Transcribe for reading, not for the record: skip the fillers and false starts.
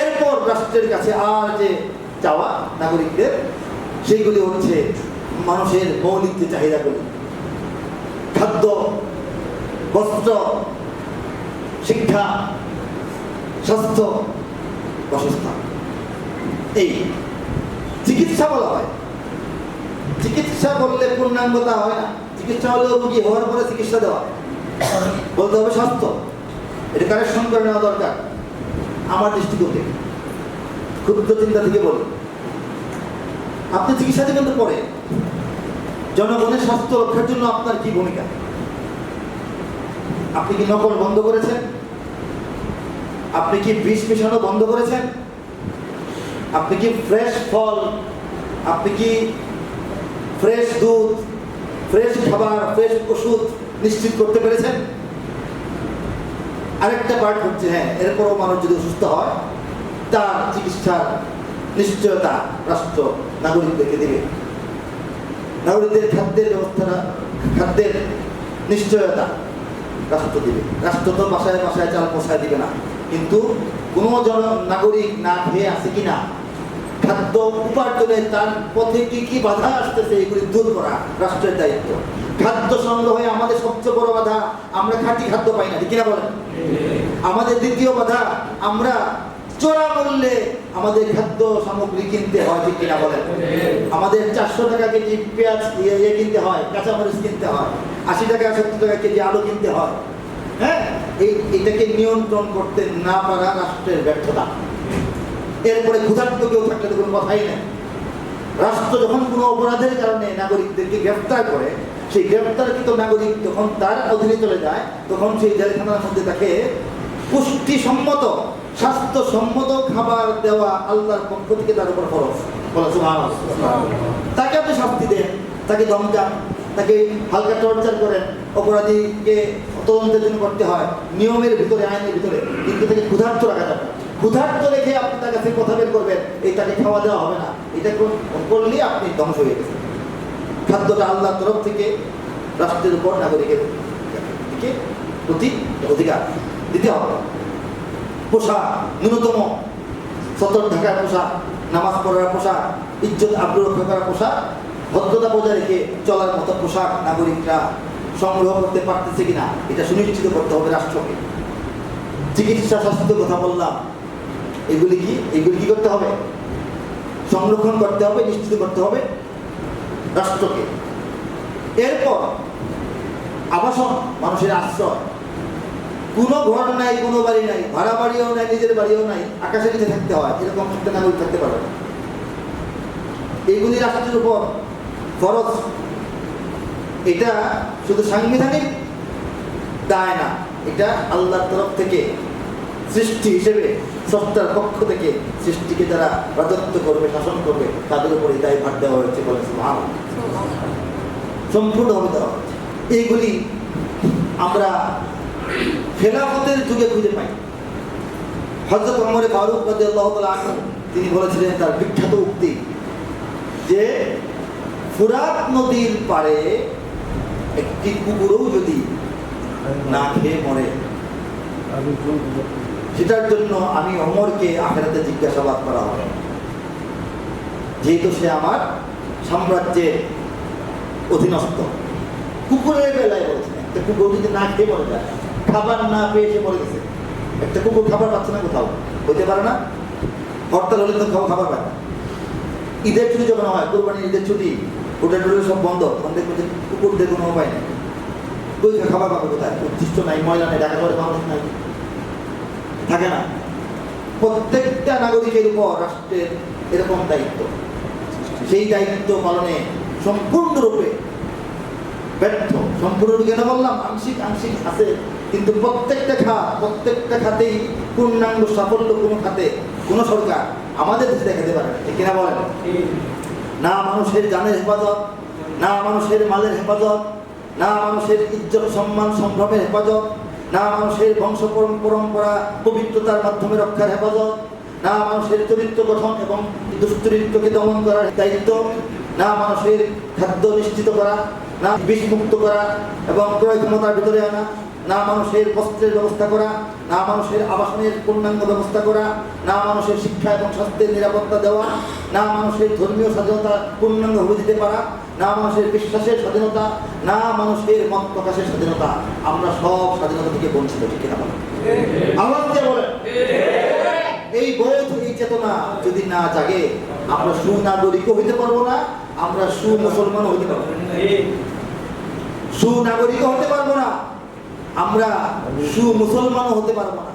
এরপর রাষ্ট্রের কাছে আর যে চাওয়া নাগরিকদের, সেইগুলি হচ্ছে মানুষের মৌলিক যে চাহিদাগুলি, খাদ্য, বস্ত্র, শিক্ষা, স্বাস্থ্য, বাসস্থান। এই চিকিৎসা বলা হয়, চিকিৎসা বললে পূর্ণাঙ্গতা হয় না। চিকিৎসা হলেও রোগী হওয়ার পরে চিকিৎসা দেওয়া, বলতে হবে স্বাস্থ্য। এটা কারেকশন করে নেওয়া দরকার আমার দৃষ্টিকোণ থেকে, ক্ষুদ্র চিন্তা থেকে বলি। আপনি চিকিৎসা দেবেন তো পরে, জনগণের স্বাস্থ্য রক্ষার জন্য আপনার কি ভূমিকা? আপনি কি নকল বন্ধ করেছেন? আপনি কি বিষ মেশানো বন্ধ করেছেন? আপনি কি ফ্রেশ ফল, আপনি কি ফ্রেশ দুধ, ফ্রেশ খাবার, ফ্রেশ ওষুধ নিশ্চিত করতে পেরেছেন? আরেকটা পার্ট হচ্ছে, হ্যাঁ, এরপরও মানুষ যদি অসুস্থ হয় তার চিকিৎসার নিশ্চয়তা রাষ্ট্র নাগরিকদেরকে দেবে। নাগরিকদের খাদ্যের ব্যবস্থাটা, খাদ্যের নিশ্চয়তা রাষ্ট্র দিবে। রাষ্ট্র তো বাসায় বাসায় চাল পৌঁছায় দিবে না, কিন্তু কোনো নাগরিক না খেয়ে আছে কিনা, খাদ্য উপার্জনে তার পথে কি কি বাধা আসতেছে এগুলি দূর করা রাষ্ট্রের দায়িত্ব। খাদ্য সংগ্রহে আমাদের সবচেয়ে বড় বাধা, আমরা খাঁটি খাদ্য পাই না, ঠিক কিনা বলেন? আমাদের দ্বিতীয় বাধা, আমরা চোরা মূল্যে আমাদের খাদ্য সামগ্রী কিনতে হয়, ঠিক কিনা বলেন? আমাদের 400 টাকা কেজি পেঁয়াজ কিনতে হয়, কাঁচামরিচ কিনতে হয়, 80 টাকা 70 টাকা কেজি আলু কিনতে হয়। হ্যাঁ, এটাকে নিয়ন্ত্রণ করতে না পারা রাষ্ট্রের ব্যর্থতা। এরপরে ক্ষুধার্ত কেউ থাকলে তো কোনো কথাই নেই। রাষ্ট্র যখন কোনো অপরাধের কারণে নাগরিকদেরকে গ্রেফতার করে, সেই গ্রেফতারকৃত নাগরিক যখন তার অধীনে চলে যায়, তখন সেই জেলখানার মধ্যে তাকে পুষ্টিসম্মত, স্বাস্থ্যসম্মত খাবার দেওয়া আল্লাহর পক্ষ থেকে তার উপর খরচ। তাকে আপনি শাস্তি দেন, তাকে ধমকান, তাকে হালকা টর্চার করেন, অপরাধীকে তদন্তের জন্য করতে হয় নিয়মের ভিতরে, আইনের ভিতরে, কিন্তু তাকে ক্ষুধার্ত রাখা যাবে। ক্ষুধার্ত রেখে আপনি তার কাছে কথা বের করবেন, এই তাকে খাওয়া দেওয়া হবে না, এটা করলে আপনি ধ্বংস হয়ে গেছেন। খাদ্যটা আল্লাহর তরফ থেকে রাষ্ট্রের উপর নাগরিকের প্রতি অধিকার দিতে হবে। পোশাক ন্যূনতম সতর ঢাকার পোশাক, নামাজ পড়ার পোশাক, ইজ্জত আব্রু রক্ষা করার পোশাক, ভদ্রতা বজায় রেখে চলার মতো পোশাক নাগরিকরা সংগ্রহ করতে পারতেছে কিনা এটা সুনিশ্চিত করতে হবে রাষ্ট্রকে। চিকিৎসা, স্বাস্থ্যের কথা বললাম, এগুলি কি করতে হবে? সংরক্ষণ করতে হবে, নিশ্চিত করতে হবে রাষ্ট্রকে। এরপর আবাসন, মানুষের আশ্রয়। কোনো ঘর নাই, কোনো বাড়ি নাই, ভাড়া বাড়িও নাই, নিজের বাড়িও নাই, আকাশের নিচে থাকতে হয়, এরকম একটা নাগরিক থাকতে পারবে না। এইগুলি রাষ্ট্রের উপর ফরজ। এটা শুধু সাংবিধানিক দায় না, এটা আল্লাহর তরফ থেকে সৃষ্টি হিসেবে, স্রষ্টার পক্ষ থেকে সৃষ্টিকে যারা রাজত্ব করবে, শাসন করবে, তাদের উপর এই দায়ভার দেওয়া হয়েছে, বলে সম্পূর্ণভাবে দেওয়া হয়েছে। এইগুলি আমরা খেলাফতের যুগে খুঁজে পাই। হযরত ওমর ফারুক রাদিয়াল্লাহু তাআলা আনহু তিনি বলেছিলেন তার বিখ্যাত উক্তি যে ফুরাত নদীর পাড়ে একটি কুকুরও যদি না খেয়ে মরে, সেটার জন্য আমি ওমরকে আখিরাতে জিজ্ঞাসাবাদ করা হবে, যেহেতু সে আমার সাম্রাজ্যের অধীনস্থ। কুকুরের বেলায় বলছেন, একটা কুকুর যদি না খেয়ে মরে যায়, খাবার না পেয়ে সে মরে গেছে, একটা কুকুর খাবার পাচ্ছে না, কোথাও হতে পারে না, হরতাল হলে তো খাবার পায় না। ঈদের ছুটি যখন হয়, কোরবানির ঈদের ছুটি, হোটেল টোটেল সব বন্ধ, তখন দেখবো যে কুকুরদের কোনো উপায় নেই, ওই খাবার পাবে কোথায়? উদ্দিষ্ট নাই, ময়লা নেই, ঢাকা শহরে মানুষ নাই, থাকে না। প্রত্যেকটা নাগরিকের উপর রাষ্ট্রের এরকম দায়িত্ব। সেই দায়িত্ব পালনে সম্পূর্ণরূপে ব্যর্থ। সম্পূর্ণরূপে কেন বললাম? আংশিক আছে, কিন্তু প্রত্যেকটা খাতেই পূর্ণাঙ্গ সাফল্য কোনো খাতে কোনো সরকার আমাদের দেশে দেখাতে পারে, ঠিক কিনা বলেন? না মানুষের জানের হেফাজত, না মানুষের মালের হেফাজত, না মানুষের ইজ্জত সম্মান সম্ভ্রমের হেফাজত, না মানুষের বংশ পরম্পরা পবিত্রতার মাধ্যমে রক্ষার হেফাজত, না মানুষের চরিত্র গঠন এবং দুশ্চরিত্রকে দমন করার দায়িত্ব, না মানুষের খাদ্য নিশ্চিত করা, না বিষমুক্ত করা এবং ক্রয় ক্ষমতার ভিতরে আনা, না মানুষের বস্ত্রের ব্যবস্থা করা, না মানুষের আবাসনের পূর্ণাঙ্গ ব্যবস্থা করা, না মানুষের শিক্ষা এবং স্বাস্থ্যের নিরাপত্তা দেওয়া, না মানুষের ধর্মীয় স্বাধীনতা পূর্ণাঙ্গভাবে দিতে পারা, না মানুষের বিশ্বাসের স্বাধীনতা, না মানুষের মত প্রকাশের স্বাধীনতা, আমরা সব স্বাধীনতা থেকে বঞ্চিত। ঠিক কিনা বলেন? আল্লাহ বলেন এই বোধ, এই চেতনা যদি না জাগে আমরা সুনাগরিকও হইতে পারবো না, আমরা সুমুসলমান হইতে পারবো না, সুনাগরিকও হতে পারবো না, আমরা সুমুসলমানও হতে পারবো না।